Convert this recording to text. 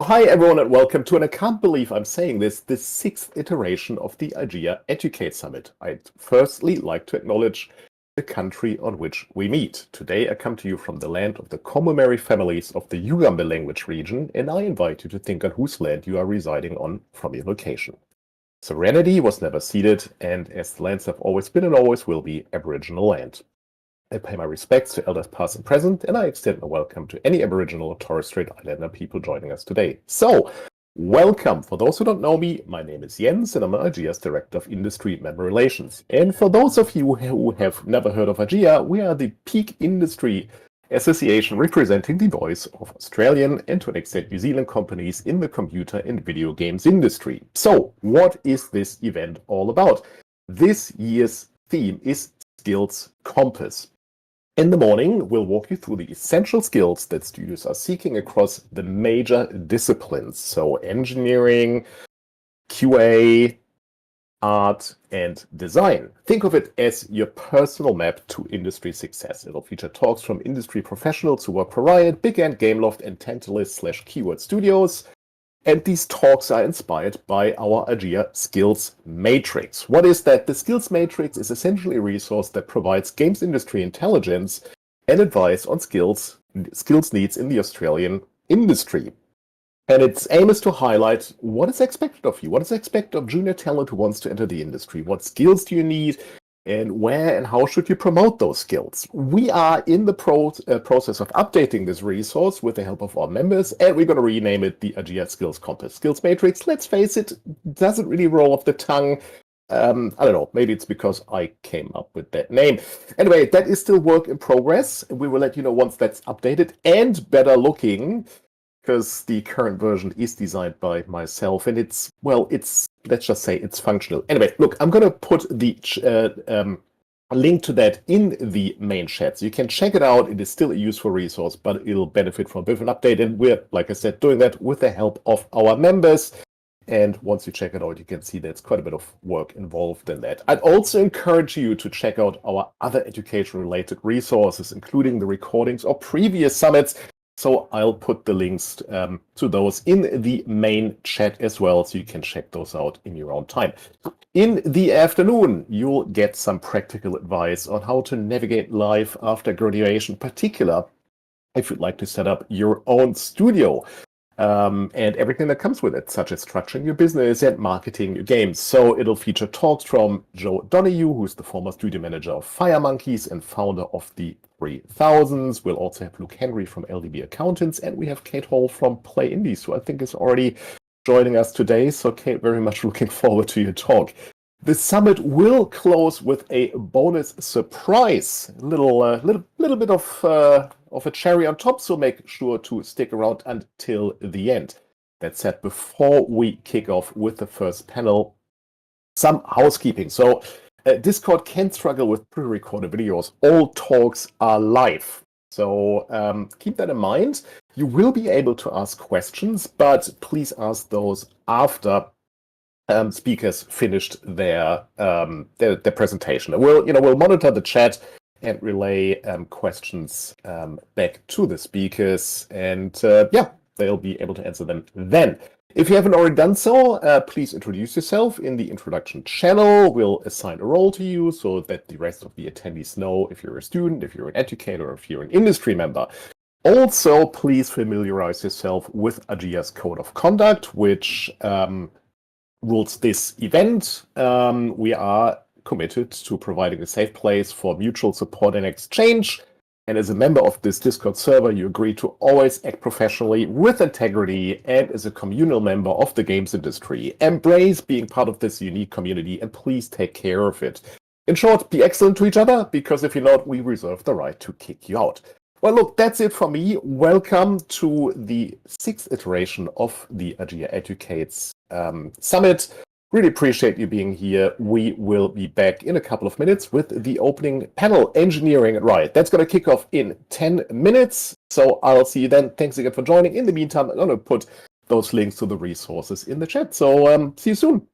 Hi everyone and welcome to, and I can't believe I'm saying this, the sixth iteration of the IGEA Educate Summit. I'd firstly like to acknowledge the country on which we meet. Today I come to you from the land of the Komomeri families of the Ugambe language region, and I invite you to think on whose land you are residing on from your location. Serenity was never ceded, and as the lands have always been and always will be Aboriginal land. I pay my respects to elders past and present, and I extend my welcome to any Aboriginal or Torres Strait Islander people joining us today. So, welcome. For those who don't know me, my name is Jens, and I'm IGEA's Director of Industry Member Relations. And for those of you who have never heard of IGEA, we are the peak industry association representing the voice of Australian and to an extent New Zealand companies in the computer and video games industry. So, what is this event all about? This year's theme is Skills Compass. In the morning, we'll walk you through the essential skills that studios are seeking across the major disciplines. So engineering, QA, art, and design. Think of it as your personal map to industry success. It'll feature talks from industry professionals who work for Riot, Big Ant, Gameloft, and Tantalus/Keyword Studios. And these talks are inspired by our IGEA Skills Matrix. What is that? The Skills Matrix is essentially a resource that provides games industry intelligence and advice on skills needs in the Australian industry. And its aim is to highlight what is expected of you, what is expected of junior talent who wants to enter the industry, what skills do you need, and where and how should you promote those skills? We are in the process of updating this resource with the help of our members, and we're going to rename it the IGEA Skills Compass. Skills Matrix, let's face it, doesn't really roll off the tongue. I don't know, maybe it's because I came up with that name. Anyway, that is still work in progress. We will let you know once that's updated and better looking, because the current version is designed by myself, and let's just say it's functional. Anyway, look, I'm going to put the link to that in the main chat, so you can check it out. It is still a useful resource, but it'll benefit from a bit of an update, and we're, like I said, doing that with the help of our members. And once you check it out, you can see there's quite a bit of work involved in that. I'd also encourage you to check out our other education-related resources, including the recordings of previous summits. So I'll put the links to those in the main chat as well, so you can check those out in your own time. In the afternoon, you'll get some practical advice on how to navigate life after graduation, in particular if you'd like to set up your own studio. And everything that comes with it, such as structuring your business and marketing your games. So it'll feature talks from Joe Donahue, who's the former studio manager of Fire Monkeys and founder of the 3000s. We'll also have Luke Henry from LDB Accountants, and we have Kate Hall from Play Indies, who I think is already joining us today. So Kate, very much looking forward to your talk. The summit will close with a bonus surprise, a little bit of a cherry on top, so make sure to stick around until the end. That said, before we kick off with the first panel, some housekeeping. So Discord can struggle with pre-recorded videos. All talks are live. So keep that in mind. You will be able to ask questions, but please ask those after speakers finished their presentation. We'll monitor the chat and relay questions back to the speakers, and they'll be able to answer them then. If you haven't already done so, please introduce yourself in the introduction channel. We'll assign a role to you so that the rest of the attendees know if you're a student, if you're an educator, or if you're an industry member. Also, please familiarize yourself with IGEA's Code of Conduct, which rules this event. We are committed to providing a safe place for mutual support and exchange. And as a member of this Discord server, you agree to always act professionally with integrity and as a communal member of the games industry. Embrace being part of this unique community and please take care of it. In short, be excellent to each other, because if you're not, we reserve the right to kick you out. Well, look, that's it for me. Welcome to the sixth iteration of the IGEA Educates Summit. Really appreciate you being here. We will be back in a couple of minutes with the opening panel, Engineering at Riot. That's going to kick off in 10 minutes. So I'll see you then. Thanks again for joining. In the meantime, I'm going to put those links to the resources in the chat. So see you soon.